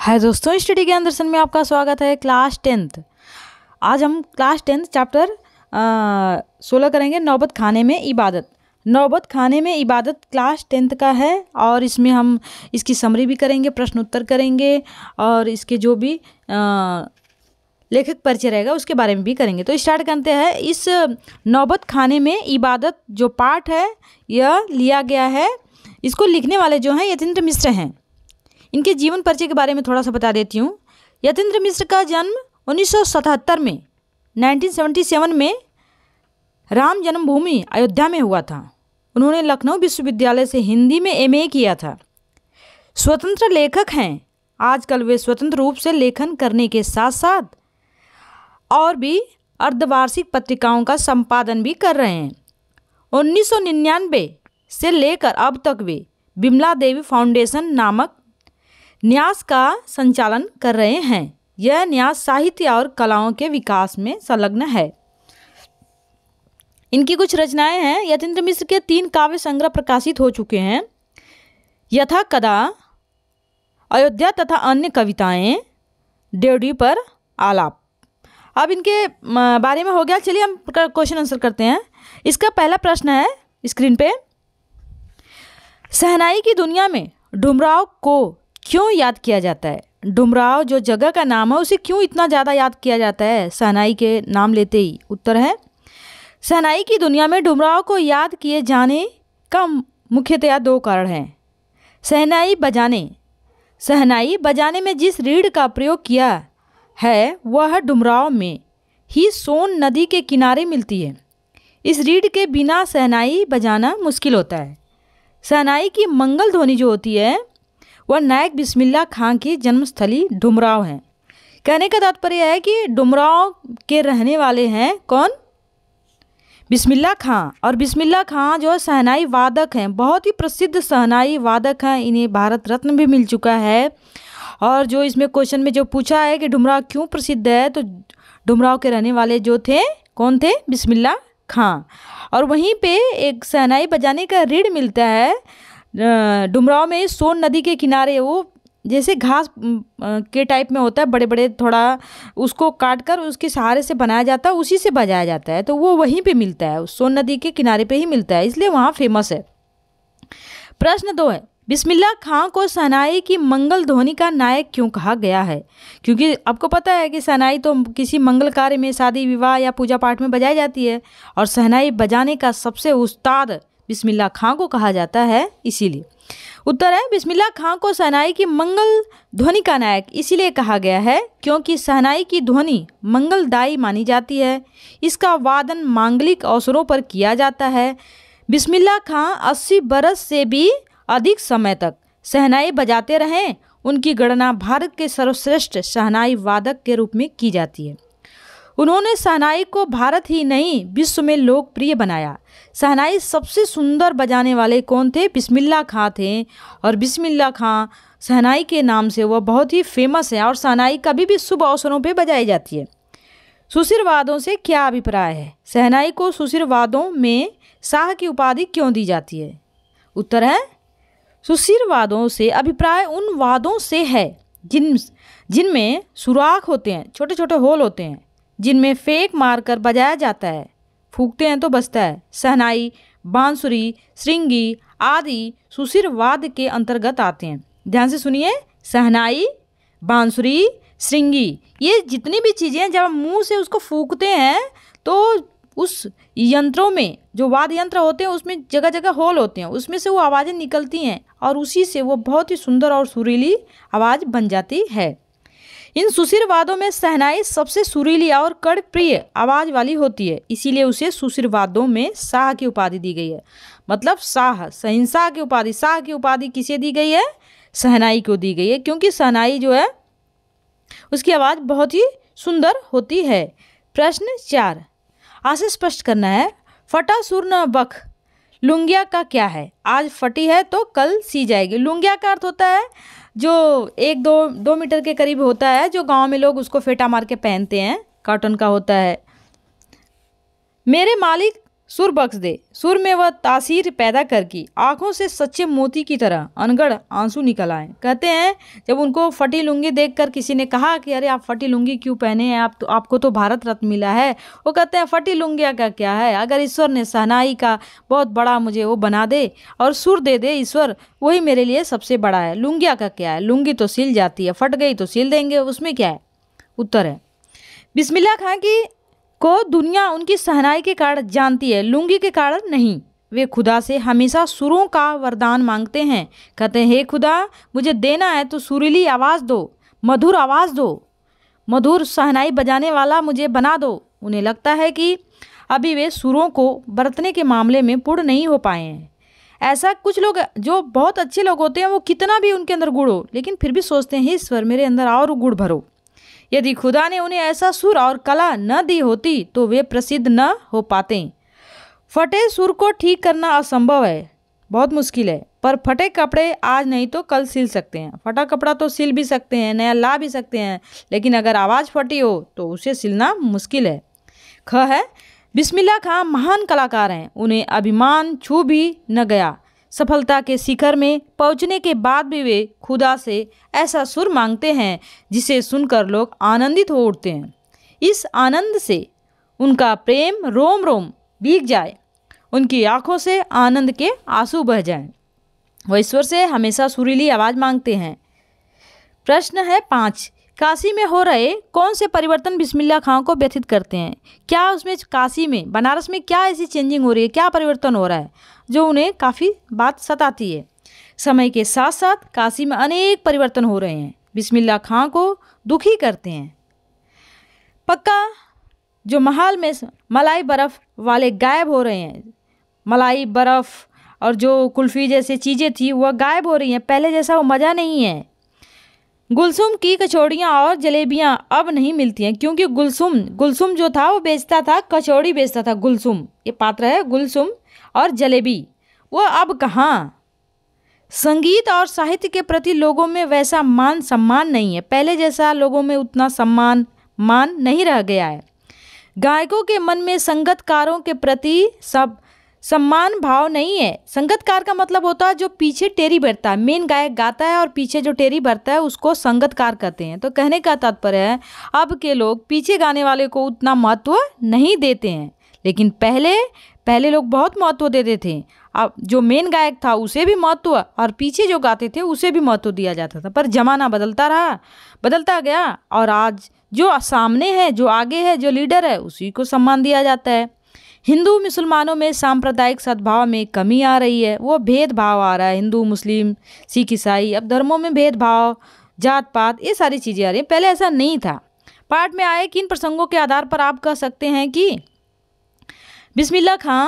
हाय दोस्तों, स्टडी ज्ञान दर्शन में आपका स्वागत है। क्लास 10th आज हम क्लास 10th चैप्टर 16 करेंगे। नौबत खाने में इबादत। नौबत खाने में इबादत क्लास 10th का है और इसमें हम इसकी समरी भी करेंगे, प्रश्न उत्तर करेंगे और इसके जो भी लेखक परिचय रहेगा उसके बारे में भी करेंगे। तो स्टार्ट करते हैं। इस नौबत खाने में इबादत जो पाठ है यह लिया गया है, इसको लिखने वाले जो हैं यतीन्द्र मिश्र हैं। इनके जीवन परिचय के बारे में थोड़ा सा बता देती हूँ। यतीन्द्र मिश्र का जन्म 1977 में 1977 में राम जन्मभूमि अयोध्या में हुआ था। उन्होंने लखनऊ विश्वविद्यालय से हिंदी में MA किया था। स्वतंत्र लेखक हैं। आजकल वे स्वतंत्र रूप से लेखन करने के साथ साथ और भी अर्धवार्षिक पत्रिकाओं का संपादन भी कर रहे हैं। 1999 से लेकर अब तक वे बिमला देवी फाउंडेशन नामक न्यास का संचालन कर रहे हैं। यह न्यास साहित्य और कलाओं के विकास में संलग्न है। इनकी कुछ रचनाएं हैं। यतीन्द्र मिश्र के 3 काव्य संग्रह प्रकाशित हो चुके हैं। यथा कदा, अयोध्या तथा अन्य कविताएं, ड्योढ़ी पर आलाप। अब इनके बारे में हो गया। चलिए हम क्वेश्चन आंसर करते हैं। इसका पहला प्रश्न है स्क्रीन पे। शहनाई की दुनिया में डुमराव को क्यों याद किया जाता है? डुमराव जो जगह का नाम है उसे क्यों इतना ज़्यादा याद किया जाता है शहनाई के नाम लेते ही? उत्तर है, शहनाई की दुनिया में डुमराव को याद किए जाने का मुख्यतया 2 कारण हैं। शहनाई बजाने में जिस रीढ़ का प्रयोग किया है वह डुमराव में ही सोन नदी के किनारे मिलती है। इस रीढ़ के बिना शहनाई बजाना मुश्किल होता है। शहनाई की मंगल ध्वनि जो होती है वह नायक बिस्मिल्लाह खां की जन्मस्थली डुमराव है। कहने का तात्पर्य है कि डुमराव के रहने वाले हैं कौन? बिस्मिल्लाह खां। और बिस्मिल्लाह खां जो शहनाई वादक हैं, बहुत ही प्रसिद्ध शहनाई वादक हैं। इन्हें भारत रत्न भी मिल चुका है। और जो इसमें क्वेश्चन में जो पूछा है कि डुमराव क्यों प्रसिद्ध है, तो डुमराव के रहने वाले जो थे कौन थे? बिस्मिल्लाह खां। और वहीं पे एक शहनाई बजाने का रीढ़ मिलता है डुमराव में, सोन नदी के किनारे। वो जैसे घास के टाइप में होता है, बड़े बड़े, थोड़ा उसको काट कर उसके सहारे से बनाया जाता है, उसी से बजाया जाता है। तो वो वहीं पे मिलता है, उस सोन नदी के किनारे पे ही मिलता है, इसलिए वहाँ फेमस है। प्रश्न 2 है, बिस्मिल्लाह खां को शहनाई की मंगल ध्वनि का नायक क्यों कहा गया है? क्योंकि आपको पता है कि शहनाई तो किसी मंगल कार्य में, शादी विवाह या पूजा पाठ में बजाई जाती है और शहनाई बजाने का सबसे उस्ताद बिस्मिल्लाह खां को कहा जाता है, इसीलिए। उत्तर है, बिस्मिल्लाह खां को शहनाई की मंगल ध्वनि का नायक इसीलिए कहा गया है क्योंकि शहनाई की ध्वनि मंगलदायी मानी जाती है। इसका वादन मांगलिक अवसरों पर किया जाता है। बिस्मिल्लाह खां 80 बरस से भी अधिक समय तक शहनाई बजाते रहें। उनकी गणना भारत के सर्वश्रेष्ठ शहनाई वादक के रूप में की जाती है। उन्होंने शहनाई को भारत ही नहीं विश्व में लोकप्रिय बनाया। शहनाई सबसे सुंदर बजाने वाले कौन थे? बिस्मिल्लाह खां थे। और बिस्मिल्लाह खां शहनाई के नाम से वह बहुत ही फेमस है और शहनाई कभी भी शुभ अवसरों पे बजाई जाती है। सुशिरवादों से क्या अभिप्राय है? शहनाई को सुशिरवादों में शाह की उपाधि क्यों दी जाती है? उत्तर है, सुशिरवादों से अभिप्राय उन वादों से है जिनमें सुराख होते हैं, छोटे छोटे होल होते हैं, जिनमें फेंक मारकर बजाया जाता है। फूंकते हैं तो बजता है। शहनाई, बांसुरी, श्रृंगी आदि सुशिरवाद के अंतर्गत आते हैं। ध्यान से सुनिए, शहनाई, बांसुरी, श्रृंगी, ये जितनी भी चीज़ें जब मुंह से उसको फूंकते हैं तो उस यंत्रों में, जो वाद्य यंत्र होते हैं उसमें जगह जगह होल होते हैं, उसमें से वो आवाज़ें निकलती हैं और उसी से वो बहुत ही सुंदर और सुरीली आवाज़ बन जाती है। इन सुशिरवादों में शहनाई सबसे सुरीली और कर्णप्रिय आवाज़ वाली होती है, इसीलिए उसे सुशिरवादों में शाह की उपाधि दी गई है। मतलब शाह, शहंशाह की उपाधि, शाह की उपाधि किसे दी गई है? शहनाई को दी गई है, क्योंकि शहनाई जो है उसकी आवाज़ बहुत ही सुंदर होती है। प्रश्न 4, आशय स्पष्ट करना है। फटा सुर न बख लुंगिया का क्या है? आज फटी है तो कल सी जाएगी। लुंगिया का अर्थ होता है जो 1-2 मीटर के करीब होता है, जो गांव में लोग उसको फेटा मार के पहनते हैं, कॉटन का होता है। मेरे मालिक सुर बख्श दे। सुर में वह तासीर पैदा करके आंखों से सच्चे मोती की तरह अनगढ़ आंसू निकल आए। कहते हैं जब उनको फटी लुंगी देखकर किसी ने कहा कि अरे आप फटी लुंगी क्यों पहने हैं, आपको तो भारत रत्न मिला है। वो कहते हैं फटी लुंगिया का क्या है, अगर ईश्वर ने शहनाई का बहुत बड़ा मुझे वो बना दे और सुर दे दे ईश्वर, वही मेरे लिए सबसे बड़ा है। लुंगिया का क्या है, लुंगी तो सिल जाती है, फट गई तो सिल देंगे, उसमें क्या है। उत्तर है बिस्मिल्लाह खां को दुनिया उनकी शहनाई के कारण जानती है, लुंगी के कारण नहीं। वे खुदा से हमेशा सुरों का वरदान मांगते हैं। कहते हैं हे खुदा, मुझे देना है तो सुरीली आवाज़ दो, मधुर आवाज़ दो, मधुर शहनाई बजाने वाला मुझे बना दो। उन्हें लगता है कि अभी वे सुरों को बरतने के मामले में पूर्ण नहीं हो पाए हैं। ऐसा कुछ लोग जो बहुत अच्छे लोग होते हैं, वो कितना भी उनके अंदर गुण हो लेकिन फिर भी सोचते हैं हे ईश्वर मेरे अंदर और गुण भरो। यदि खुदा ने उन्हें ऐसा सुर और कला न दी होती तो वे प्रसिद्ध न हो पाते। फटे सुर को ठीक करना असंभव है, बहुत मुश्किल है, पर फटे कपड़े आज नहीं तो कल सिल सकते हैं। फटा कपड़ा तो सिल भी सकते हैं, नया ला भी सकते हैं, लेकिन अगर आवाज़ फटी हो तो उसे सिलना मुश्किल है। ख है बिस्मिल्लाह खां महान कलाकार हैं, उन्हें अभिमान छू भी न गया। सफलता के शिखर में पहुंचने के बाद भी वे खुदा से ऐसा सुर मांगते हैं जिसे सुनकर लोग आनंदित हो उठते हैं। इस आनंद से उनका प्रेम रोम रोम भीग जाए, उनकी आंखों से आनंद के आंसू बह जाएं। वह ईश्वर से हमेशा सुरीली आवाज़ मांगते हैं। प्रश्न है 5, काशी में हो रहे कौन से परिवर्तन बिस्मिल्लाह खां को व्यथित करते हैं। क्या उसमें काशी में, बनारस में क्या ऐसी चेंजिंग हो रही है, क्या परिवर्तन हो रहा है जो उन्हें काफ़ी बात सताती है। समय के साथ साथ काशी में अनेक परिवर्तन हो रहे हैं, बिस्मिल्लाह खां को दुखी करते हैं। पक्का जो महल में मलाई बर्फ़ वाले गायब हो रहे हैं, मलाई बर्फ़ और जो कुल्फ़ी जैसे चीज़ें थी वह गायब हो रही हैं, पहले जैसा वो मज़ा नहीं है। गुलसुम की कचौड़ियाँ और जलेबियाँ अब नहीं मिलती हैं, क्योंकि गुलसुम जो था वो बेचता था, कचौड़ी बेचता था। गुलसुम ये पात्र है, गुलसुम और जलेबी, वो अब कहाँ। संगीत और साहित्य के प्रति लोगों में वैसा मान सम्मान नहीं है, पहले जैसा लोगों में उतना मान नहीं रह गया है। गायकों के मन में संगतकारों के प्रति सब सम्मान भाव नहीं है। संगतकार का मतलब होता है जो पीछे टेरी भरता है, मेन गायक गाता है और पीछे जो टेरी भरता है उसको संगतकार कहते हैं। तो कहने का तात्पर्य है अब के लोग पीछे गाने वाले को उतना महत्व नहीं देते हैं, लेकिन पहले लोग बहुत महत्व देते थे। अब जो मेन गायक था उसे भी महत्व और पीछे जो गाते थे उसे भी महत्व दिया जाता था। पर ज़माना बदलता गया और आज जो सामने है, जो आगे है, जो लीडर है, उसी को सम्मान दिया जाता है। हिंदू मुसलमानों में सांप्रदायिक सद्भाव में कमी आ रही है, वो भेदभाव आ रहा है। हिंदू मुस्लिम सिख ईसाई, अब धर्मों में भेदभाव, जात पात, ये सारी चीज़ें आ रही हैं, पहले ऐसा नहीं था। पाठ में आए किन प्रसंगों के आधार पर आप कह सकते हैं कि बिस्मिल्लाह खां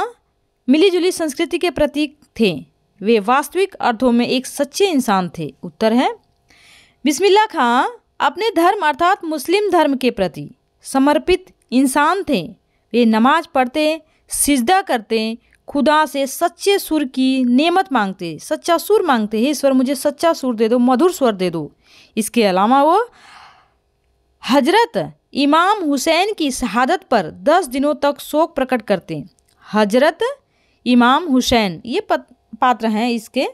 मिलीजुली संस्कृति के प्रतीक थे, वे वास्तविक अर्थों में एक सच्चे इंसान थे। उत्तर है बिस्मिल्लाह खां अपने धर्म अर्थात मुस्लिम धर्म के प्रति समर्पित इंसान थे। वे नमाज पढ़ते, सिजदा करते, खुदा से सच्चे सुर की नेमत मांगते, सच्चा सुर मांगते, हे ईश्वर मुझे सच्चा सुर दे दो, मधुर स्वर दे दो। इसके अलावा वो हजरत इमाम हुसैन की शहादत पर 10 दिनों तक शोक प्रकट करते। हजरत इमाम हुसैन ये पात्र हैं इसके,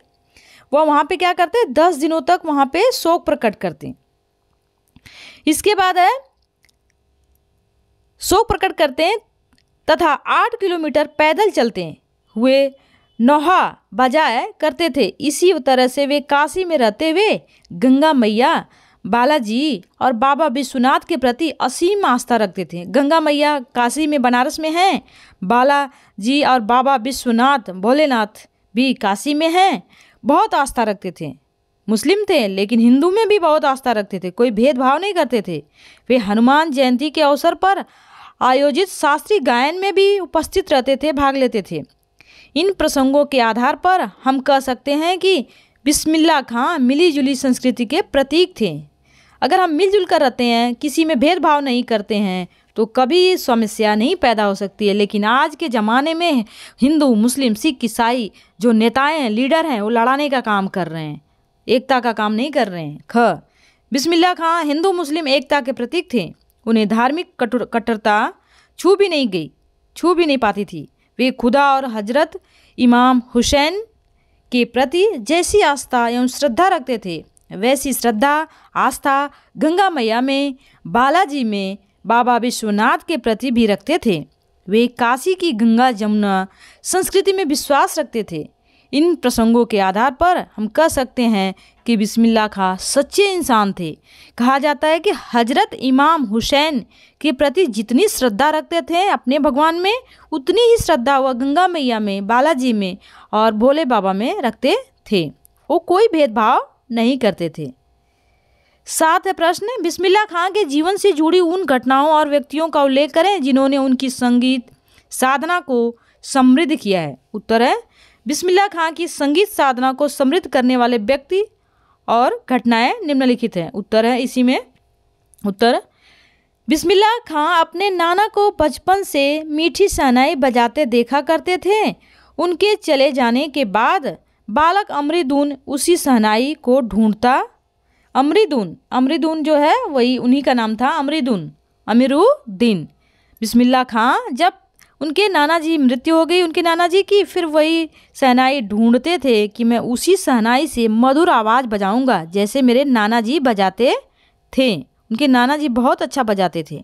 वह वहाँ पे क्या करते, 10 दिनों तक वहाँ पे शोक प्रकट करते। इसके बाद है शोक प्रकट करते हैं तथा 8 किलोमीटर पैदल चलते हुए नौहा बजाया करते थे। इसी तरह से वे काशी में रहते हुए गंगा मैया, बालाजी और बाबा विश्वनाथ के प्रति असीम आस्था रखते थे। गंगा मैया काशी में, बनारस में हैं, बालाजी और बाबा विश्वनाथ भोलेनाथ भी काशी में हैं, बहुत आस्था रखते थे। मुस्लिम थे लेकिन हिंदू में भी बहुत आस्था रखते थे, कोई भेदभाव नहीं करते थे। वे हनुमान जयंती के अवसर पर आयोजित शास्त्रीय गायन में भी उपस्थित रहते थे, भाग लेते थे। इन प्रसंगों के आधार पर हम कह सकते हैं कि बिस्मिल्लाह खां मिलीजुली संस्कृति के प्रतीक थे। अगर हम मिलजुल कर रहते हैं, किसी में भेदभाव नहीं करते हैं, तो कभी समस्या नहीं पैदा हो सकती है। लेकिन आज के ज़माने में हिंदू मुस्लिम सिख ईसाई जो नेताएं हैं, लीडर हैं, वो लड़ाने का काम कर रहे हैं, एकता का काम नहीं कर रहे हैं। ख बिस्मिल्लाह खां हिंदू मुस्लिम एकता के प्रतीक थे। उन्हें धार्मिक कट्टरता छू भी नहीं पाती थी। वे खुदा और हजरत इमाम हुसैन के प्रति जैसी आस्था एवं श्रद्धा रखते थे, वैसी श्रद्धा आस्था गंगा मैया में, बालाजी में, बाबा विश्वनाथ के प्रति भी रखते थे। वे काशी की गंगा जमुना संस्कृति में विश्वास रखते थे। इन प्रसंगों के आधार पर हम कह सकते हैं कि बिस्मिल्लाह खां सच्चे इंसान थे। कहा जाता है कि हजरत इमाम हुसैन के प्रति जितनी श्रद्धा रखते थे अपने भगवान में, उतनी ही श्रद्धा वह गंगा मैया में, बालाजी में और भोले बाबा में रखते थे। वो कोई भेदभाव नहीं करते थे। साथ है प्रश्न, बिस्मिल्लाह खां के जीवन से जुड़ी उन घटनाओं और व्यक्तियों का उल्लेख करें जिन्होंने उनकी संगीत साधना को समृद्ध किया है। उत्तर है, बिस्मिल्लाह खां की संगीत साधना को समृद्ध करने वाले व्यक्ति और घटनाएं निम्नलिखित हैं। उत्तर है इसी में उत्तर, बिस्मिल्लाह खां अपने नाना को बचपन से मीठी शहनाई बजाते देखा करते थे। उनके चले जाने के बाद बालक अमरीदून उसी शहनाई को ढूंढता। अमरीदून जो है वही उन्हीं का नाम था, अमीरुद्दीन। बिस्मिल्लाह खां जब उनके नाना जी मृत्यु हो गई उनके नाना जी की, फिर वही शहनाई ढूंढते थे कि मैं उसी शहनाई से मधुर आवाज़ बजाऊंगा जैसे मेरे नाना जी बजाते थे। उनके नाना जी बहुत अच्छा बजाते थे।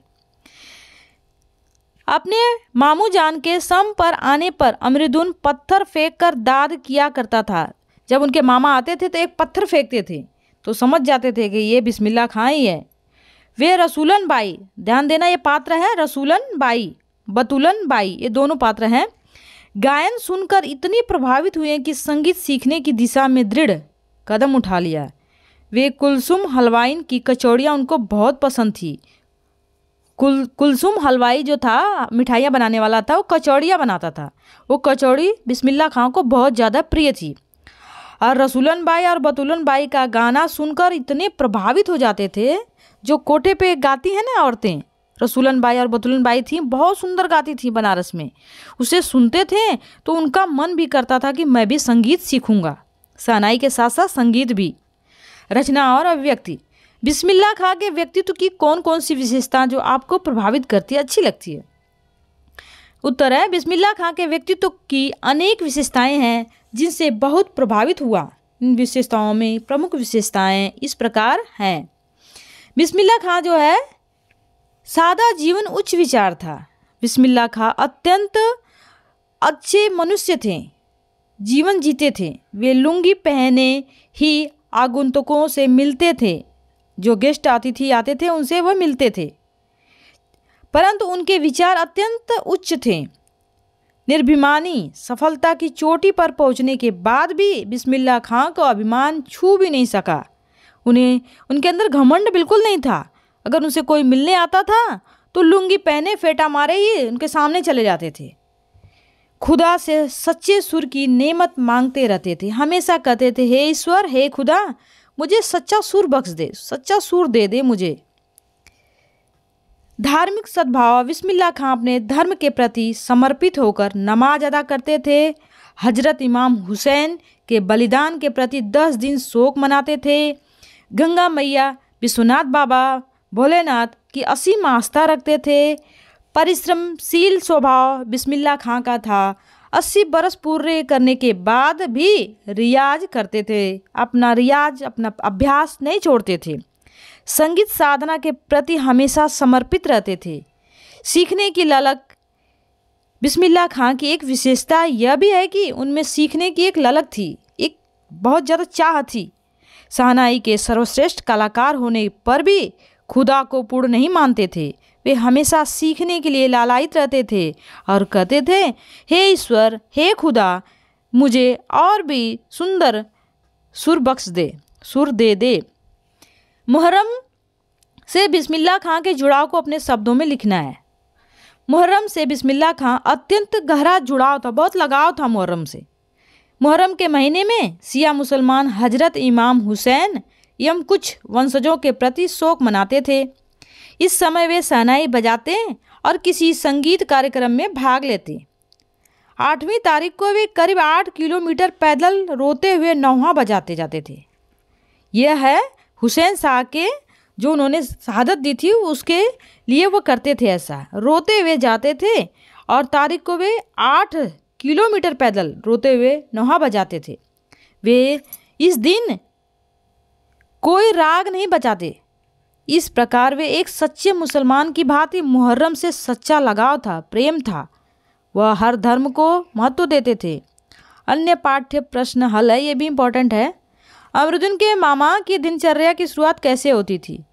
अपने मामू जान के सम पर आने पर अमरीदून पत्थर फेंक कर दाद किया करता था। जब उनके मामा आते थे तो एक पत्थर फेंकते थे तो समझ जाते थे कि ये बिस्मिल्लाह खां ही है। वे रसूलन बाई, ध्यान देना ये पात्र है, रसूलन बाई, बतूलन बाई, ये दोनों पात्र हैं। गायन सुनकर इतनी प्रभावित हुए कि संगीत सीखने की दिशा में दृढ़ कदम उठा लिया। वे कुलसुम हलवाइन की कचौड़ियाँ उनको बहुत पसंद थी। कुलसुम हलवाई जो था, मिठाइयाँ बनाने वाला था, वो कचौड़ियाँ बनाता था। वो कचौड़ी बिस्मिल्लाह खां को बहुत ज़्यादा प्रिय थी। और रसूलन बाई और बतूलन बाई का गाना सुनकर इतने प्रभावित हो जाते थे। जो कोठे पे गाती हैं ना औरतें, रसूलन बाई और बतूलन बाई थी, बहुत सुंदर गाती थी बनारस में। उसे सुनते थे तो उनका मन भी करता था कि मैं भी संगीत सीखूंगा, शहनाई के साथ साथ संगीत भी। रचना और अभिव्यक्ति, बिस्मिल्लाह खां के व्यक्तित्व की कौन कौन सी विशेषता जो आपको प्रभावित करती है, अच्छी लगती है? उत्तर है, बिस्मिल्लाह खां के व्यक्तित्व की अनेक विशेषताएं हैं जिनसे बहुत प्रभावित हुआ। इन विशेषताओं में प्रमुख विशेषताएं इस प्रकार हैं। बिस्मिल्लाह खां जो है सादा जीवन उच्च विचार था। बिस्मिल्लाह खां अत्यंत अच्छे मनुष्य थे, जीवन जीते थे। वे लुंगी पहने ही आगंतुकों से मिलते थे, जो गेस्ट आते थे उनसे वह मिलते थे, परंतु उनके विचार अत्यंत उच्च थे। निर्भिमानी सफलता की चोटी पर पहुंचने के बाद भी बिस्मिल्लाह खां को अभिमान छू भी नहीं सका। उनके अंदर घमंड बिल्कुल नहीं था। अगर उनसे कोई मिलने आता था तो लुंगी पहने फेटा मारे ही उनके सामने चले जाते थे। खुदा से सच्चे सुर की नेमत मांगते रहते थे। हमेशा कहते थे, हे ईश्वर, हे खुदा, मुझे सच्चा सुर बख्श दे, सच्चा सुर दे दे मुझे। धार्मिक सद्भाव, बिस्मिल्लाह खां अपने धर्म के प्रति समर्पित होकर नमाज अदा करते थे। हजरत इमाम हुसैन के बलिदान के प्रति 10 दिन शोक मनाते थे। गंगा मैया, विश्वनाथ बाबा, भोलेनाथ की असीम आस्था रखते थे। परिश्रमशील स्वभाव बिस्मिल्लाह खां का था। 80 बरस पूरे करने के बाद भी रियाज करते थे। अपना अभ्यास नहीं छोड़ते थे। संगीत साधना के प्रति हमेशा समर्पित रहते थे। सीखने की ललक, बिस्मिल्लाह खां की एक विशेषता यह भी है कि उनमें सीखने की एक ललक थी, एक बहुत ज़्यादा चाह थी। शहनाई के सर्वश्रेष्ठ कलाकार होने पर भी खुदा को पूर्ण नहीं मानते थे। वे हमेशा सीखने के लिए लालायित रहते थे और कहते थे, हे ईश्वर, हे खुदा, मुझे और भी सुंदर सुर बख्श दे, सुर दे दे। मुहर्रम से बिस्मिल्लाह खां के जुड़ाव को अपने शब्दों में लिखना है। मुहर्रम से बिस्मिल्लाह खां अत्यंत गहरा जुड़ाव था, बहुत लगाव था मुहर्रम से। मुहर्रम के महीने में शिया मुसलमान हजरत इमाम हुसैन एवं कुछ वंशजों के प्रति शोक मनाते थे। इस समय वे शहनाई बजाते और किसी संगीत कार्यक्रम में भाग लेते। 8वीं तारीख को वे करीब 8 किलोमीटर पैदल रोते हुए नौहा बजाते जाते थे। यह है हुसैन शाह के जो उन्होंने शहादत दी थी उसके लिए वो करते थे। ऐसा रोते हुए जाते थे और तारीख को वे 8 किलोमीटर पैदल रोते हुए नौहा बजाते थे। वे इस दिन कोई राग नहीं बजाते। इस प्रकार वे एक सच्चे मुसलमान की भांति मुहर्रम से सच्चा लगाव था, प्रेम था। वह हर धर्म को महत्व देते थे। अन्य पाठ्य प्रश्न हल है, ये भी इम्पोर्टेंट है। अमरुद्दीन के मामा की दिनचर्या की शुरुआत कैसे होती थी?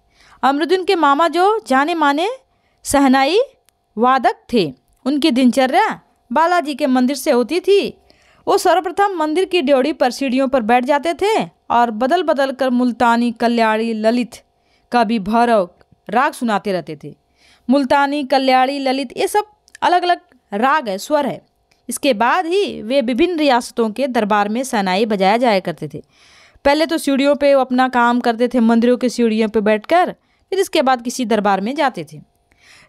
अमरुद्दीन के मामा जो जाने माने शहनाई वादक थे, उनकी दिनचर्या बालाजी के मंदिर से होती थी। वो सर्वप्रथम मंदिर की ड्योढ़ी पर सीढ़ियों पर बैठ जाते थे और बदल बदल कर मुल्तानी, कल्याणी, ललित का भी भैरव राग सुनाते रहते थे। मुल्तानी, कल्याणी, ललित ये सब अलग अलग राग है, स्वर है। इसके बाद ही वे विभिन्न रियासतों के दरबार में शहनाई बजाया जाया करते थे। पहले तो सीढ़ियों पे वो अपना काम करते थे, मंदिरों की सीढ़ियों पे बैठकर, फिर इसके बाद किसी दरबार में जाते थे।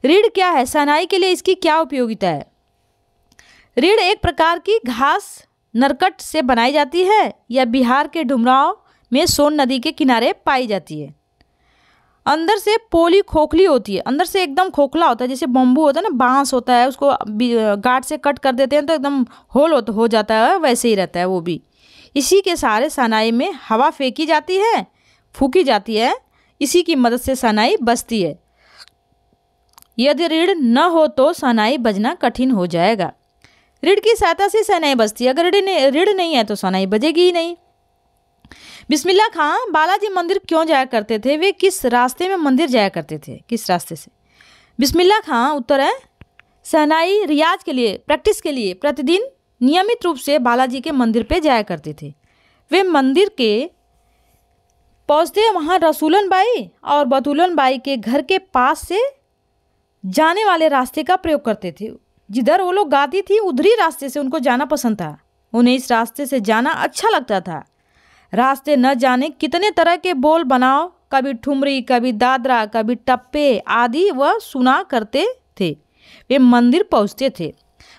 रीढ़ क्या है? शहनाई के लिए इसकी क्या उपयोगिता है? रीढ़ एक प्रकार की घास नरकट से बनाई जाती है या बिहार के डुमराव में सोन नदी के किनारे पाई जाती है। अंदर से पोली खोखली होती है, अंदर से एकदम खोखला होता है, जैसे बम्बू होता है ना, बांस होता है, उसको गांठ से कट कर देते हैं तो एकदम होल हो जाता है, वैसे ही रहता है वो भी। इसी के सहारे शहनाई में हवा फेंकी जाती है, फूकी जाती है, इसी की मदद से शहनाई बजती है। यदि रीढ़ न हो तो शहनाई बजना कठिन हो जाएगा। रीढ़ की सहायता से शहनाई बजती है, अगर रीढ़ नहीं है तो शहनाई बजेगी ही नहीं। बिस्मिल्लाह खां बालाजी मंदिर क्यों जाया करते थे? वे किस रास्ते में मंदिर जाया करते थे? किस रास्ते से? बिस्मिल्लाह खां उत्तर है शहनाई रियाज के लिए, प्रैक्टिस के लिए प्रतिदिन नियमित रूप से बालाजी के मंदिर पे जाया करते थे। वे मंदिर के पहुँचते वहाँ रसूलन बाई और बतूलन बाई के घर के पास से जाने वाले रास्ते का प्रयोग करते थे। जिधर वो लोग गाती थी उधरी रास्ते से उनको जाना पसंद था। उन्हें इस रास्ते से जाना अच्छा लगता था। रास्ते न जाने कितने तरह के बोल बनाओ, कभी ठुमरी, कभी दादरा, कभी टप्पे आदि वह सुना करते थे। वे मंदिर पहुँचते थे,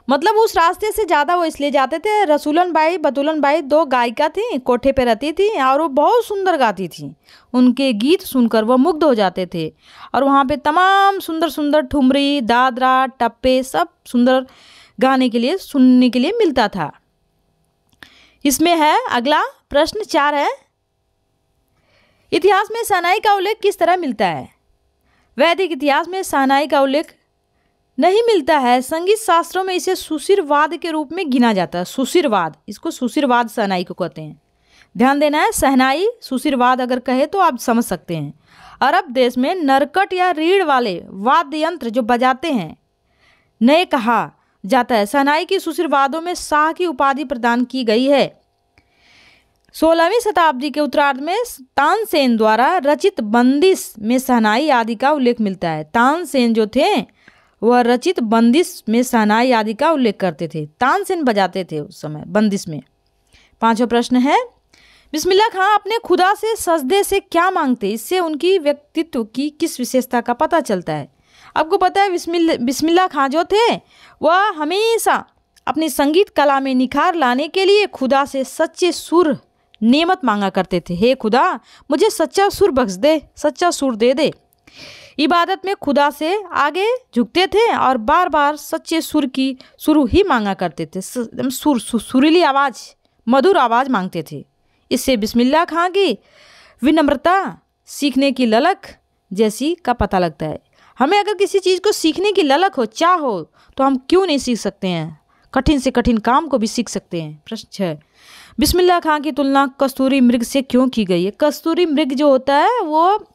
मतलब उस रास्ते से ज़्यादा वो इसलिए जाते थे। रसूलन बाई, बतूलन बाई 2 गायिका थीं, कोठे पे रहती थी और वो बहुत सुंदर गाती थी। उनके गीत सुनकर वह मुग्ध हो जाते थे और वहाँ पे तमाम सुंदर सुंदर ठुमरी, दादरा, टप्पे सब सुंदर गाने के लिए, सुनने के लिए मिलता था। इसमें है अगला प्रश्न 4 है, इतिहास में शहनाई का उल्लेख किस तरह मिलता है? वैदिक इतिहास में शहनाई का उल्लेख नहीं मिलता है। संगीत शास्त्रों में इसे सुशिरवाद के रूप में गिना जाता है। सुशिरवाद, इसको सुशिरवाद शहनाई को कहते हैं। ध्यान देना है, शहनाई सुशिरवाद अगर कहे तो आप समझ सकते हैं। अरब देश में नरकट या रीढ़ वाले वाद्य यंत्र जो बजाते हैं नए कहा जाता है। शहनाई की सुशिरवादों में शाह की उपाधि प्रदान की गई है। 16वीं शताब्दी के उत्तरार्ध में तानसेन द्वारा रचित बंदिश में शहनाई आदि का उल्लेख मिलता है। तानसेन जो थे वह रचित बंदिश में शहनाई आदि का उल्लेख करते थे। तानसेन बजाते थे उस समय बंदिश में। 5वां प्रश्न है, बिस्मिल्लाह खां अपने खुदा से सजदे से क्या मांगते? इससे उनकी व्यक्तित्व की किस विशेषता का पता चलता है? आपको पता है बिस्मिल्लाह खां जो थे वह हमेशा अपनी संगीत कला में निखार लाने के लिए खुदा से सच्चे सुर नेमत मांगा करते थे। हे खुदा, मुझे सच्चा सुर बख्श दे, सच्चा सुर दे दे। इबादत में खुदा से आगे झुकते थे और बार बार सच्चे सुर ही मांगा करते थे। सुरीली आवाज़, मधुर आवाज़ मांगते थे। इससे बिस्मिल्लाह खां की विनम्रता, सीखने की ललक जैसी का पता लगता है। हमें अगर किसी चीज़ को सीखने की ललक हो, चाह हो, तो हम क्यों नहीं सीख सकते हैं? कठिन से कठिन काम को भी सीख सकते हैं। प्रश्न 6, बिस्मिल्लाह खां की तुलना कस्तूरी मृग से क्यों की गई है? कस्तूरी मृग जो होता है वो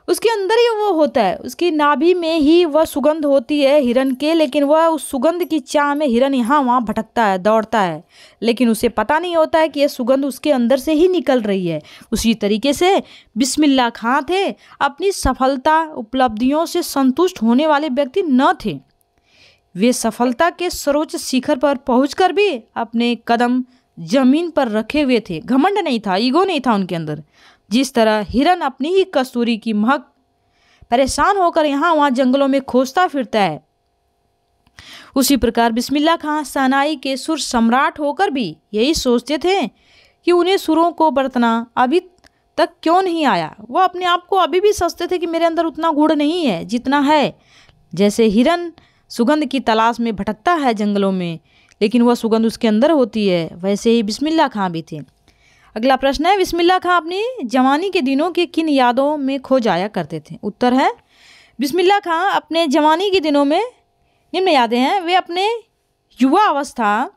उसके अंदर ही वो होता है, उसकी नाभि में ही वह सुगंध होती है हिरन के, लेकिन वह उस सुगंध की चाह में हिरन यहाँ वहाँ भटकता है, दौड़ता है, लेकिन उसे पता नहीं होता है कि यह सुगंध उसके अंदर से ही निकल रही है। उसी तरीके से बिस्मिल्लाह खां थे अपनी सफलता उपलब्धियों से संतुष्ट होने वाले व्यक्ति न थे। वे सफलता के सर्वोच्च शिखर पर पहुंचकर भी अपने कदम जमीन पर रखे हुए थे। घमंड नहीं था, ईगो नहीं था उनके अंदर। जिस तरह हिरन अपनी ही कस्तूरी की महक परेशान होकर यहाँ वहाँ जंगलों में खोजता फिरता है, उसी प्रकार बिस्मिल्लाह खां शहनाई के सुर सम्राट होकर भी यही सोचते थे कि उन्हें सुरों को बरतना अभी तक क्यों नहीं आया। वह अपने आप को अभी भी सोचते थे कि मेरे अंदर उतना गुण नहीं है जितना है। जैसे हिरन सुगंध की तलाश में भटकता है जंगलों में, लेकिन वह सुगंध उसके अंदर होती है। वैसे ही बिस्मिल्लाह खां भी थे। अगला प्रश्न है, बिस्मिल्लाह खां अपनी जवानी के दिनों के किन यादों में खो जाया करते थे? उत्तर है, बिस्मिल्लाह खां अपने जवानी के दिनों में निम्न यादें हैं। वे अपने युवा अवस्था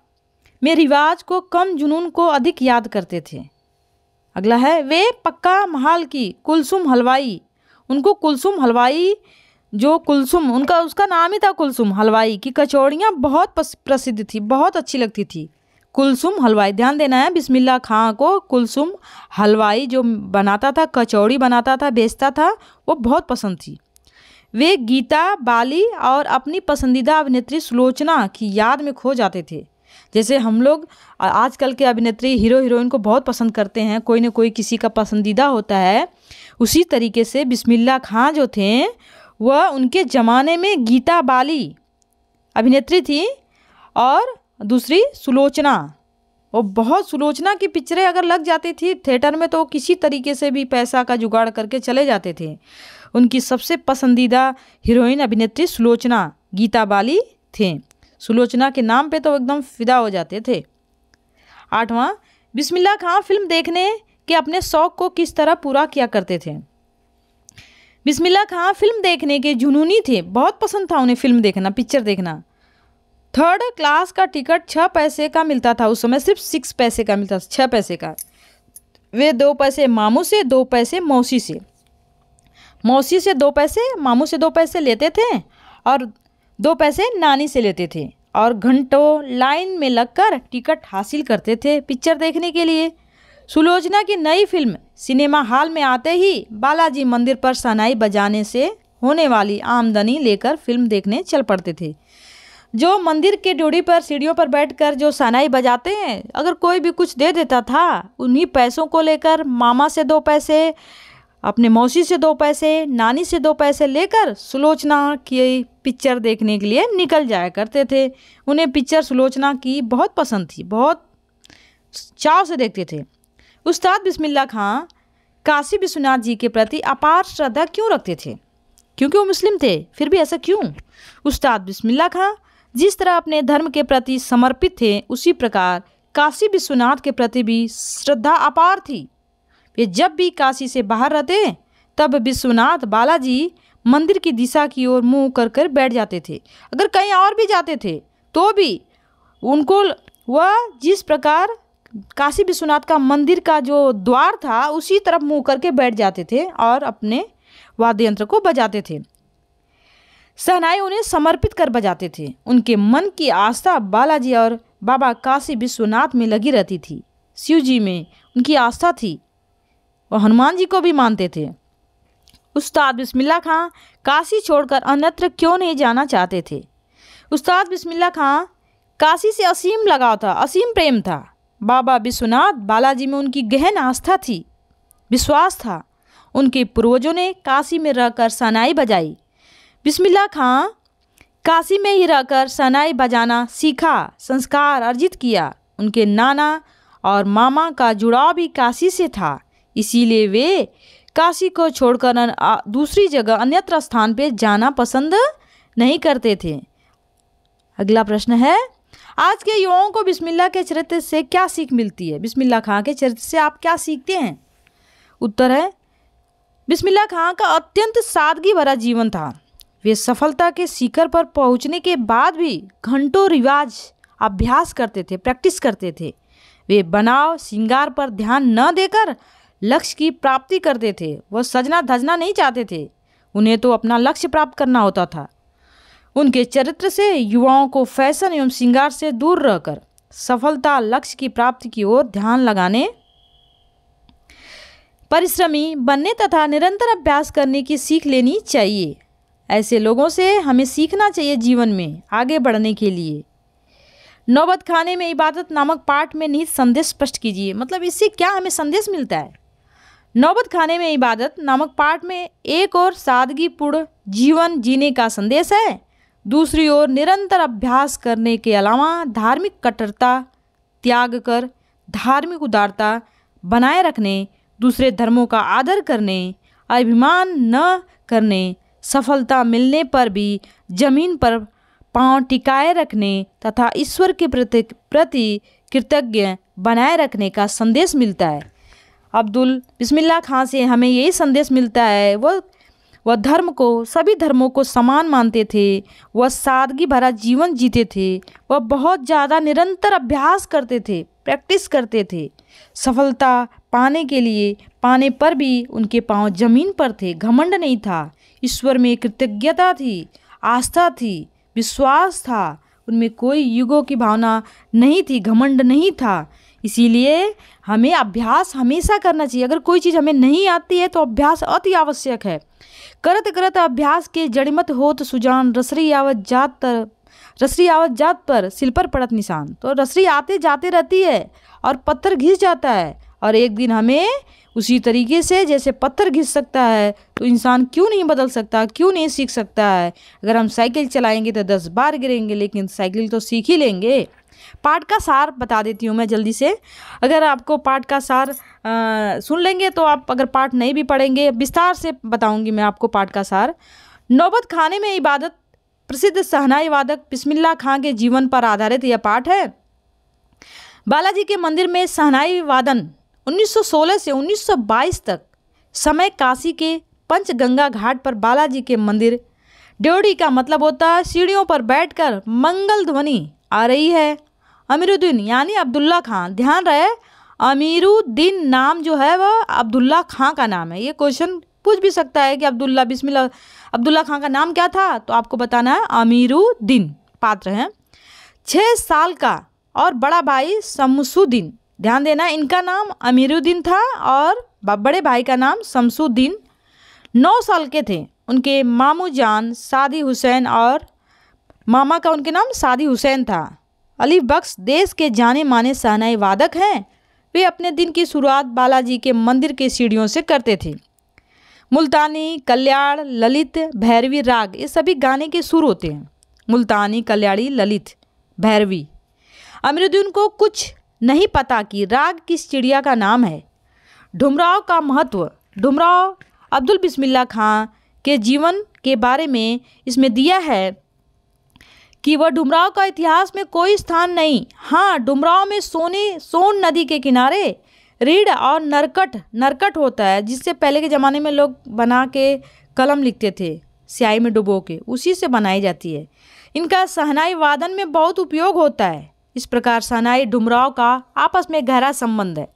में रिवाज को कम, जुनून को अधिक याद करते थे। अगला है, वे पक्का महाल की कुलसुम हलवाई, उनको कुलसुम हलवाई, जो कुलसुम उसका नाम ही था कुलसुम हलवाई की कचौड़ियाँ बहुत प्रसिद्ध थी, बहुत अच्छी लगती थी। कुलसुम हलवाई, ध्यान देना है, बिस्मिल्लाह खां को कुलसुम हलवाई जो बनाता था, कचौड़ी बनाता था, बेचता था, वो बहुत पसंद थी। वे गीता बाली और अपनी पसंदीदा अभिनेत्री सुलोचना की याद में खो जाते थे। जैसे हम लोग आजकल के अभिनेत्री हीरो हीरोइन को बहुत पसंद करते हैं, कोई न कोई किसी का पसंदीदा होता है, उसी तरीके से बिस्मिल्लाह खां जो थे वह उनके ज़माने में गीता बाली अभिनेत्री थी और दूसरी सुलोचना। वो बहुत सुलोचना की पिक्चरें अगर लग जाती थी थिएटर में तो किसी तरीके से भी पैसा का जुगाड़ करके चले जाते थे। उनकी सबसे पसंदीदा हीरोइन अभिनेत्री सुलोचना गीता बाली थे। सुलोचना के नाम पे तो एकदम फिदा हो जाते थे। 8वां, बिस्मिल्लाह खां फिल्म देखने के अपने शौक़ को किस तरह पूरा किया करते थे? बिस्मिल्लाह खां फिल्म देखने के जुनूनी थे, बहुत पसंद था उन्हें फिल्म देखना, पिक्चर देखना। 3rd क्लास का टिकट 6 पैसे का मिलता था, उस समय सिर्फ 6 पैसे का मिलता था, 6 पैसे का। वे 2 पैसे मामू से, 2 पैसे मौसी से, मौसी से 2 पैसे, मामू से 2 पैसे लेते थे और 2 पैसे नानी से लेते थे और घंटों लाइन में लगकर टिकट हासिल करते थे पिक्चर देखने के लिए। सुलोचना की नई फिल्म सिनेमा हॉल में आते ही बालाजी मंदिर पर शहनाई बजाने से होने वाली आमदनी लेकर फिल्म देखने चल पड़ते थे। जो मंदिर के ड्योढ़ी पर सीढ़ियों पर बैठकर जो शहनाई बजाते हैं, अगर कोई भी कुछ दे देता था, उन्हीं पैसों को लेकर मामा से 2 पैसे, अपने मौसी से 2 पैसे, नानी से 2 पैसे लेकर सुलोचना की पिक्चर देखने के लिए निकल जाया करते थे। उन्हें पिक्चर सुलोचना की बहुत पसंद थी, बहुत चाव से देखते थे। उस्ताद बिस्मिल्लाह खां काशी विश्वनाथ जी के प्रति अपार श्रद्धा क्यों रखते थे? क्योंकि वो मुस्लिम थे, फिर भी ऐसा क्यों? उस्ताद बिस्मिल्लाह खां जिस तरह अपने धर्म के प्रति समर्पित थे, उसी प्रकार काशी विश्वनाथ के प्रति भी श्रद्धा अपार थी। वे जब भी काशी से बाहर रहते तब विश्वनाथ बालाजी मंदिर की दिशा की ओर मुंह कर कर बैठ जाते थे। अगर कहीं और भी जाते थे तो भी उनको वह जिस प्रकार काशी विश्वनाथ का मंदिर का जो द्वार था उसी तरफ मुंह करके बैठ जाते थे और अपने वाद्य यंत्र को बजाते थे। शहनाई उन्हें समर्पित कर बजाते थे। उनके मन की आस्था बालाजी और बाबा काशी विश्वनाथ में लगी रहती थी। शिव जी में उनकी आस्था थी और हनुमान जी को भी मानते थे। उस्ताद बिस्मिल्लाह खां काशी छोड़कर अन्यत्र क्यों नहीं जाना चाहते थे? उस्ताद बिस्मिल्लाह खां काशी से असीम लगाव था, असीम प्रेम था। बाबा विश्वनाथ बालाजी में उनकी गहन आस्था थी, विश्वास था। उनके पूर्वजों ने काशी में रहकर शहनाई बजाई। बिस्मिल्लाह खां काशी में ही रहकर शहनाई बजाना सीखा, संस्कार अर्जित किया। उनके नाना और मामा का जुड़ाव भी काशी से था, इसीलिए वे काशी को छोड़कर दूसरी जगह अन्यत्र स्थान पे जाना पसंद नहीं करते थे। अगला प्रश्न है, आज के युवाओं को बिस्मिल्लाह के चरित्र से क्या सीख मिलती है? बिस्मिल्लाह खां के चरित्र से आप क्या सीखते हैं? उत्तर है, बिस्मिल्लाह खां का अत्यंत सादगी भरा जीवन था। वे सफलता के शिखर पर पहुंचने के बाद भी घंटों रिवाज अभ्यास करते थे, प्रैक्टिस करते थे। वे बनाव श्रृंगार पर ध्यान न देकर लक्ष्य की प्राप्ति करते थे। वह सजना धजना नहीं चाहते थे, उन्हें तो अपना लक्ष्य प्राप्त करना होता था। उनके चरित्र से युवाओं को फैशन एवं श्रृंगार से दूर रहकर सफलता लक्ष्य की प्राप्ति की ओर ध्यान लगाने, परिश्रमी बनने तथा निरंतर अभ्यास करने की सीख लेनी चाहिए। ऐसे लोगों से हमें सीखना चाहिए जीवन में आगे बढ़ने के लिए। नौबत खाने में इबादत नामक पाठ में निहित संदेश स्पष्ट कीजिए। मतलब इससे क्या हमें संदेश मिलता है? नौबत खाने में इबादत नामक पाठ में एक और सादगीपूर्ण जीवन जीने का संदेश है, दूसरी ओर निरंतर अभ्यास करने के अलावा धार्मिक कट्टरता त्याग कर धार्मिक उदारता बनाए रखने, दूसरे धर्मों का आदर करने, अभिमान न करने, सफलता मिलने पर भी जमीन पर पांव टिकाए रखने तथा ईश्वर के प्रति कृतज्ञ बनाए रखने का संदेश मिलता है। अब्दुल बिस्मिल्लाह खां से हमें यही संदेश मिलता है। वह धर्म को, सभी धर्मों को समान मानते थे। वह सादगी भरा जीवन जीते थे। वह बहुत ज़्यादा निरंतर अभ्यास करते थे, प्रैक्टिस करते थे। सफलता पाने पर भी उनके पांव जमीन पर थे। घमंड नहीं था, ईश्वर में कृतज्ञता थी, आस्था थी, विश्वास था। उनमें कोई युगों की भावना नहीं थी, घमंड नहीं था। इसीलिए हमें अभ्यास हमेशा करना चाहिए। अगर कोई चीज़ हमें नहीं आती है तो अभ्यास अति आवश्यक है। करत करत अभ्यास के जड़मत होत सुजान, रसरी आवत जात पर सिल पर पड़त निशान। तो रसरी आते जाते रहती है और पत्थर घिस जाता है, और एक दिन हमें उसी तरीके से जैसे पत्थर घिस सकता है तो इंसान क्यों नहीं बदल सकता, क्यों नहीं सीख सकता है। अगर हम साइकिल चलाएंगे तो 10 बार गिरेंगे, लेकिन साइकिल तो सीख ही लेंगे। पाठ का सार बता देती हूँ मैं जल्दी से। अगर आपको पाठ का सार सुन लेंगे तो आप, अगर पाठ नहीं भी पढ़ेंगे, विस्तार से बताऊंगी मैं आपको पाठ का सार। नौबत खाने में इबादत, प्रसिद्ध शहनाई वादक बिस्मिल्लाह खां के जीवन पर आधारित यह पाठ है। बालाजी के मंदिर में शहनाई वादन 1916 से 1922 तक समय काशी के पंचगंगा घाट पर बालाजी के मंदिर। ड्योढ़ी का मतलब होता है सीढ़ियों पर बैठकर मंगल ध्वनि आ रही है। अमीरुद्दीन यानी अब्दुल्ला खां, ध्यान रहे अमीरुद्दीन नाम जो है वह अब्दुल्ला खां का नाम है। ये क्वेश्चन पूछ भी सकता है कि अब्दुल्ला खां का नाम क्या था, तो आपको बताना है अमीरुद्दीन पात्र हैं। 6 साल का और बड़ा भाई शमसुद्दीन, ध्यान देना इनका नाम अमीरुद्दीन था और बड़े भाई का नाम शमसुद्दीन। 9 साल के थे उनके मामू जान सादी हुसैन, और मामा का उनके नाम सादी हुसैन था। अली बख्श देश के जाने माने शहनाई वादक हैं। वे अपने दिन की शुरुआत बालाजी के मंदिर के सीढ़ियों से करते थे। मुल्तानी, कल्याण, ललित, भैरवी राग ये सभी गाने के सुर होते हैं। मुल्तानी, कल्याणी, ललित, भैरवी। अमीरुद्दीन को कुछ नहीं पता कि राग किस चिड़िया का नाम है। डुमराव का महत्व। डुमराव अब्दुल बिस्मिल्लाह खां के जीवन के बारे में इसमें दिया है कि वह डुमराव का इतिहास में कोई स्थान नहीं। हाँ, डुमराव में सोन नदी के किनारे रीढ़ और नरकट होता है, जिससे पहले के ज़माने में लोग बना के कलम लिखते थे स्याही में डुबो के, उसी से बनाई जाती है। इनका शहनाई वादन में बहुत उपयोग होता है। इस प्रकार शहनाई डुमराव का आपस में गहरा संबंध है।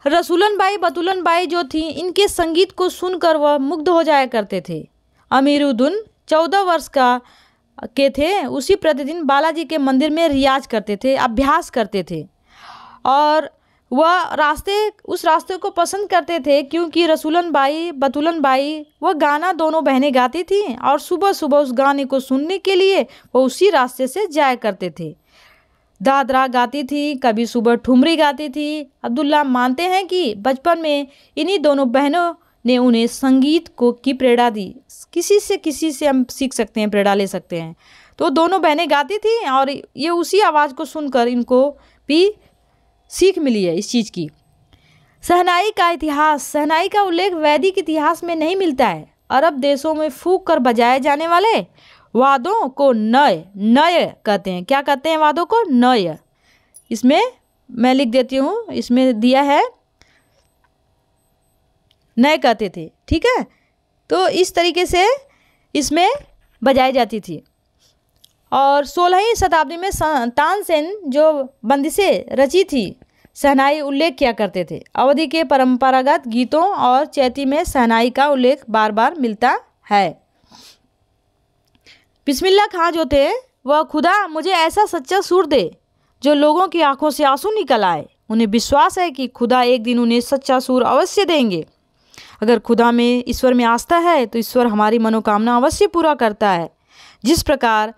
रसूलन बाई बतुलन बाई जो थी, इनके संगीत को सुनकर वह मुग्ध हो जाया करते थे। अमीरुद्दीन 14 वर्ष के थे, उसी प्रतिदिन बालाजी के मंदिर में रियाज करते थे, अभ्यास करते थे, और वह उस रास्ते को पसंद करते थे क्योंकि रसूलन बाई बतुलन बाई वह गाना दोनों बहनें गाती थी, और सुबह सुबह उस गाने को सुनने के लिए वो उसी रास्ते से जाया करते थे। दादरा गाती थी, कभी सुबह ठुमरी गाती थी। अब्दुल्ला मानते हैं कि बचपन में इन्हीं दोनों बहनों ने उन्हें संगीत की प्रेरणा दी। किसी से हम सीख सकते हैं, प्रेरणा ले सकते हैं। तो दोनों बहनें गाती थी और ये उसी आवाज़ को सुनकर इनको भी सीख मिली है इस चीज़ की। शहनाई का इतिहास। शहनाई का उल्लेख वैदिक इतिहास में नहीं मिलता है। अरब देशों में फूंक कर बजाए जाने वाले वाद्यों को नय कहते हैं। क्या कहते हैं वाद्यों को? नय। इसमें मैं लिख देती हूँ, इसमें दिया है नय कहते थे, ठीक है। तो इस तरीके से इसमें बजाई जाती थी। और 16वीं शताब्दी में तानसेन जो बंदिशें रची थी, शहनाई उल्लेख किया करते थे। अवधि के परंपरागत गीतों और चैती में शहनाई का उल्लेख बार बार मिलता है। बिस्मिल्लाह खां जो थे वह खुदा मुझे ऐसा सच्चा सुर दे जो लोगों की आंखों से आंसू निकल आए। उन्हें विश्वास है कि खुदा एक दिन उन्हें सच्चा सुर अवश्य देंगे। अगर खुदा में, ईश्वर में आस्था है तो ईश्वर हमारी मनोकामना अवश्य पूरा करता है। जिस प्रकार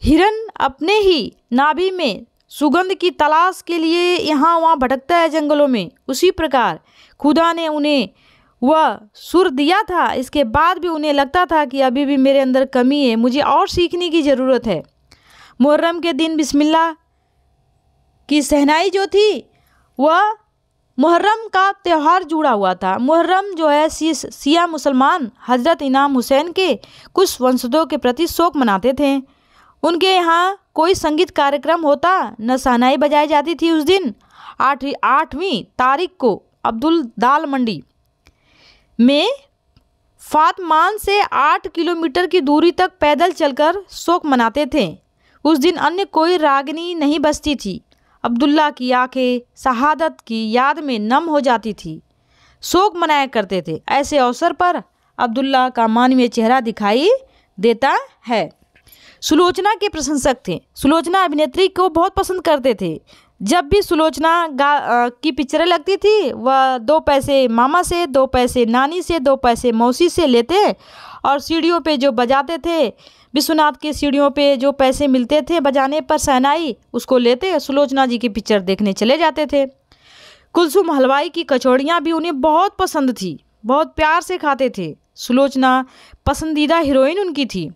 हिरन अपने ही नाभि में सुगंध की तलाश के लिए यहाँ वहाँ भटकता है जंगलों में, उसी प्रकार खुदा ने उन्हें वह सुर दिया था। इसके बाद भी उन्हें लगता था कि अभी भी मेरे अंदर कमी है, मुझे और सीखने की ज़रूरत है। मुहर्रम के दिन बिस्मिल्लाह की शहनाई जो थी वह मुहर्रम का त्यौहार जुड़ा हुआ था। मुहर्रम जो है शिया मुसलमान हज़रत इमाम हुसैन के कुछ वंशजों के प्रति शोक मनाते थे। उनके यहाँ कोई संगीत कार्यक्रम होता न शहनाई बजाई जाती थी। उस दिन 8वीं तारीख को अब्दुल दाल मंडी में फातमान से 8 किलोमीटर की दूरी तक पैदल चलकर शोक मनाते थे। उस दिन अन्य कोई रागनी नहीं बजती थी। अब्दुल्ला की आंखें शहादत की याद में नम हो जाती थी। शोक मनाया करते थे। ऐसे अवसर पर अब्दुल्ला का मानवीय चेहरा दिखाई देता है। सुलोचना के प्रशंसक थे। सुलोचना अभिनेत्री को बहुत पसंद करते थे। जब भी सुलोचना की पिक्चरें लगती थी वह 2 पैसे मामा से, 2 पैसे नानी से, 2 पैसे मौसी से लेते और सीढ़ियों पे जो बजाते थे, विश्वनाथ के सीढ़ियों पे जो पैसे मिलते थे बजाने पर शहनाई, उसको लेते सुलोचना जी की पिक्चर देखने चले जाते थे। कुलसुम हलवाई की कचौड़ियाँ भी उन्हें बहुत पसंद थी, बहुत प्यार से खाते थे। सुलोचना पसंदीदा हीरोइन उनकी थी।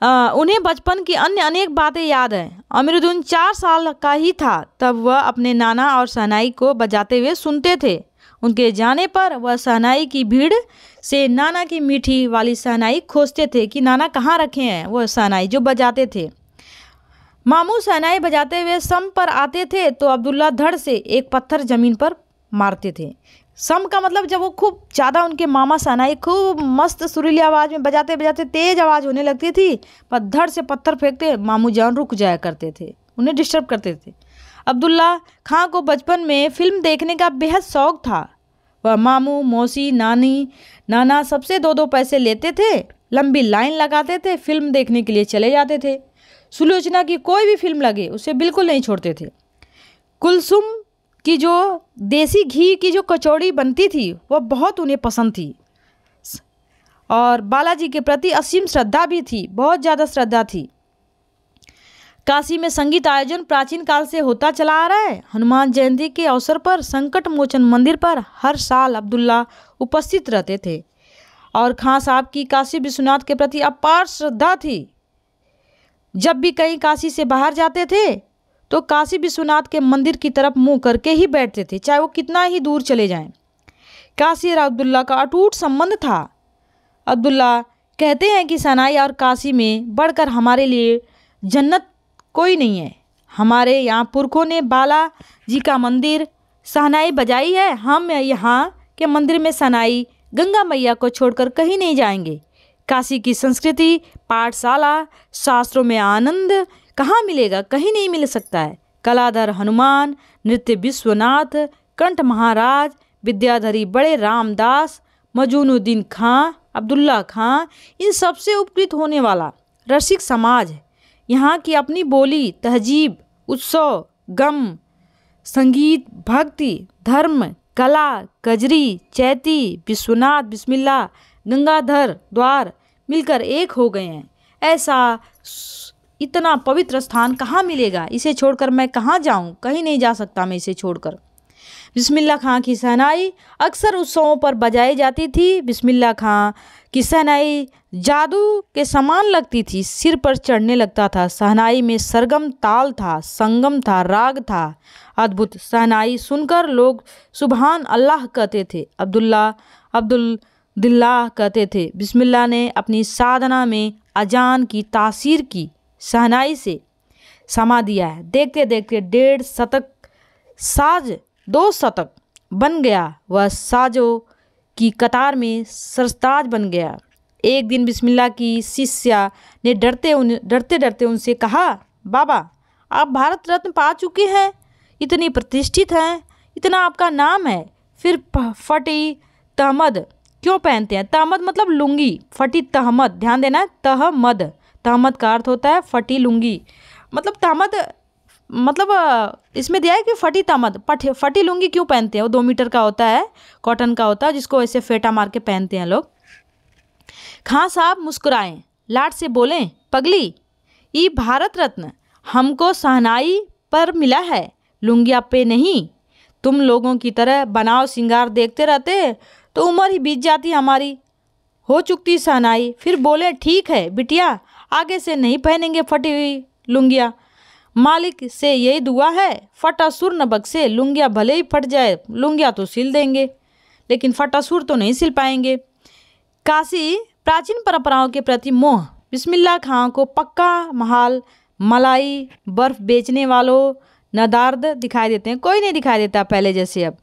उन्हें बचपन की अन्य अनेक बातें याद हैं। अमीरुद्दीन 4 साल का ही था तब वह अपने नाना और शहनाई को बजाते हुए सुनते थे। उनके जाने पर वह शहनाई की भीड़ से नाना की मीठी वाली शहनाई खोजते थे कि नाना कहाँ रखे हैं वह शहनाई जो बजाते थे। मामू शहनाई बजाते हुए सम पर आते थे तो अब्दुल्ला धड़ से एक पत्थर जमीन पर मारते थे। सम का मतलब जब वो खूब ज़्यादा उनके मामा शहनाई खूब मस्त सुरीली आवाज़ में बजाते बजाते तेज़ आवाज़ होने लगती थी पर धड़ से पत्थर फेंकते मामू जान रुक जाया करते थे, उन्हें डिस्टर्ब करते थे। अब्दुल्ला खां को बचपन में फिल्म देखने का बेहद शौक़ था। वह मामू, मौसी, नानी, नाना सबसे 2-2 पैसे लेते थे, लंबी लाइन लगाते थे, फिल्म देखने के लिए चले जाते थे। सुलोचना की कोई भी फिल्म लगे उसे बिल्कुल नहीं छोड़ते थे। कुलसुम की जो देसी घी की जो कचौड़ी बनती थी वह बहुत उन्हें पसंद थी और बालाजी के प्रति असीम श्रद्धा भी थी, बहुत ज़्यादा श्रद्धा थी। काशी में संगीत आयोजन प्राचीन काल से होता चला आ रहा है। हनुमान जयंती के अवसर पर संकट मोचन मंदिर पर हर साल अब्दुल्ला उपस्थित रहते थे और खां साहब की काशी विश्वनाथ के प्रति अपार श्रद्धा थी। जब भी कहीं काशी से बाहर जाते थे तो काशी विश्वनाथ के मंदिर की तरफ मुंह करके ही बैठते थे, चाहे वो कितना ही दूर चले जाएं। काशी और अब्दुल्ला का अटूट संबंध था। अब्दुल्ला कहते हैं कि शहनाई और काशी में बढ़कर हमारे लिए जन्नत कोई नहीं है। हमारे यहाँ पुरखों ने बाला जी का मंदिर शहनाई बजाई है। हम यहाँ के मंदिर में शहनाई गंगा मैया को छोड़कर कहीं नहीं जाएंगे। काशी की संस्कृति, पाठशाला, शास्त्रों में आनंद कहाँ मिलेगा? कहीं नहीं मिल सकता है। कलाधर हनुमान, नृत्य विश्वनाथ, कंठ महाराज, विद्याधरी बड़े रामदास, मजूनुद्दीन खां, अब्दुल्ला खां, इन सबसे उपकृत होने वाला रसिक समाज है। यहाँ की अपनी बोली, तहजीब, उत्सव, गम, संगीत, भक्ति, धर्म, कला, कजरी, चैती, विश्वनाथ, बिस्मिल्लाह, गंगाधर द्वार मिलकर एक हो गए हैं। ऐसा इतना पवित्र स्थान कहाँ मिलेगा? इसे छोड़कर मैं कहाँ जाऊँ? कहीं नहीं जा सकता मैं इसे छोड़कर। बिस्मिल्लाह खां की शहनाई अक्सर उत्सवों पर बजाई जाती थी। बिस्मिल्लाह खां की शहनाई जादू के समान लगती थी, सिर पर चढ़ने लगता था। शहनाई में सरगम ताल था, संगम था, राग था। अद्भुत शहनाई सुनकर लोग सुबहान अल्लाह कहते थे, अब्दुल्लाह कहते थे। बिस्मिल्लाह ने अपनी साधना में अजान की तासीर की शहनाई से समा दिया है। देखते देखते 1.5 शतक साज 2 शतक बन गया। वह साजों की कतार में सरताज बन गया। एक दिन बिस्मिल्लाह की शिष्या ने डरते डरते उनसे कहा, बाबा आप भारत रत्न पा चुके हैं, इतनी प्रतिष्ठित हैं, इतना आपका नाम है, फिर फटी तहमद क्यों पहनते हैं? तहमद मतलब लुंगी, फटी तहमद, ध्यान देना, तहमद, तहमद का अर्थ होता है फटी लुंगी। मतलब तहमद मतलब इसमें दिया है कि फटी तहमद, फटी लुंगी क्यों पहनते हैं? वो 2 मीटर का होता है, कॉटन का होता है, जिसको ऐसे फेटा मार के पहनते हैं लोग। खां साहब मुस्कुराएं, लाड से बोलें, पगली ये भारत रत्न हमको शहनाई पर मिला है, लुंगिया पे नहीं। तुम लोगों की तरह बनाव सिंगार देखते रहते तो उम्र ही बीत जाती हमारी, हो चुकती शहनाई। फिर बोले, ठीक है बिटिया, आगे से नहीं पहनेंगे फटी हुई लुंगिया। मालिक से यही दुआ है, फटा सुर न बख्शे, लुंगिया भले ही फट जाए, लुंगिया तो सिल देंगे लेकिन फटा सुर तो नहीं सिल पाएंगे। काशी प्राचीन परंपराओं के प्रति मोह। बिस्मिल्लाह खां को पक्का महाल, मलाई, बर्फ़ बेचने वालों, नदार्द दिखाई देते हैं, कोई नहीं दिखाई देता पहले जैसे। अब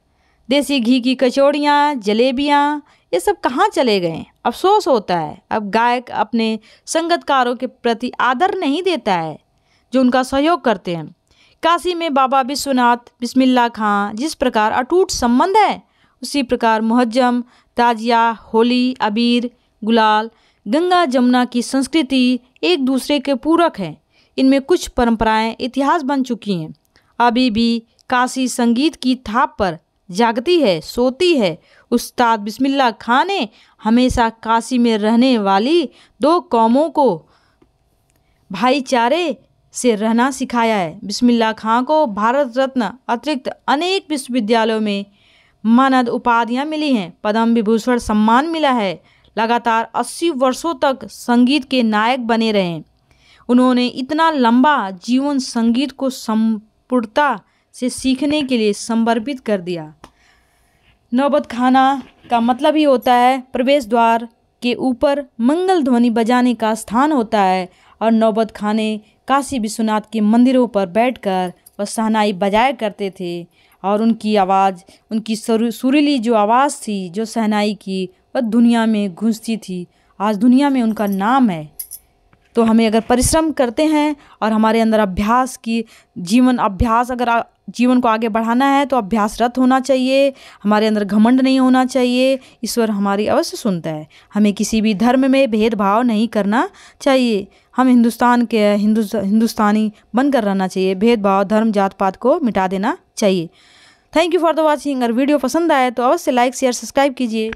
देसी घी की कचौड़ियाँ, जलेबियाँ, ये सब कहाँ चले गए? अफसोस होता है अब गायक अपने संगीतकारों के प्रति आदर नहीं देता है जो उनका सहयोग करते हैं। काशी में बाबा विश्वनाथ, बिस्मिल्लाह खां जिस प्रकार अटूट संबंध है, उसी प्रकार मुहज्जम, ताजिया, होली, अबीर, गुलाल, गंगा जमुना की संस्कृति एक दूसरे के पूरक हैं। इनमें कुछ परंपराएं इतिहास बन चुकी हैं, अभी भी काशी संगीत की थाप पर जागती है, सोती है। उस्ताद बिस्मिल्लाह खां ने हमेशा काशी में रहने वाली दो कौमों को भाईचारे से रहना सिखाया है। बिस्मिल्लाह खां को भारत रत्न अतिरिक्त अनेक विश्वविद्यालयों में मानद उपाधियां मिली हैं, पद्म विभूषण सम्मान मिला है। लगातार 80 वर्षों तक संगीत के नायक बने रहे। उन्होंने इतना लंबा जीवन संगीत को संपूर्णता से सीखने के लिए समर्पित कर दिया। नौबत खाना का मतलब ही होता है प्रवेश द्वार के ऊपर मंगल ध्वनि बजाने का स्थान होता है, और नौबत खाने काशी विश्वनाथ के मंदिरों पर बैठकर वह शहनाई बजाया करते थे, और उनकी आवाज़, उनकी सुरीली जो आवाज़ थी, जो शहनाई की, वह दुनिया में गूंजती थी। आज दुनिया में उनका नाम है। तो हमें अगर परिश्रम करते हैं और हमारे अंदर अभ्यास की अगर जीवन को आगे बढ़ाना है तो अभ्यासरत होना चाहिए। हमारे अंदर घमंड नहीं होना चाहिए। ईश्वर हमारी अवश्य सुनता है। हमें किसी भी धर्म में भेदभाव नहीं करना चाहिए। हम हिंदुस्तानी बनकर रहना चाहिए। भेदभाव, धर्म, जात पात को मिटा देना चाहिए। Thank you for the watching. अगर वीडियो पसंद आए तो अवश्य लाइक, शेयर, सब्सक्राइब कीजिए।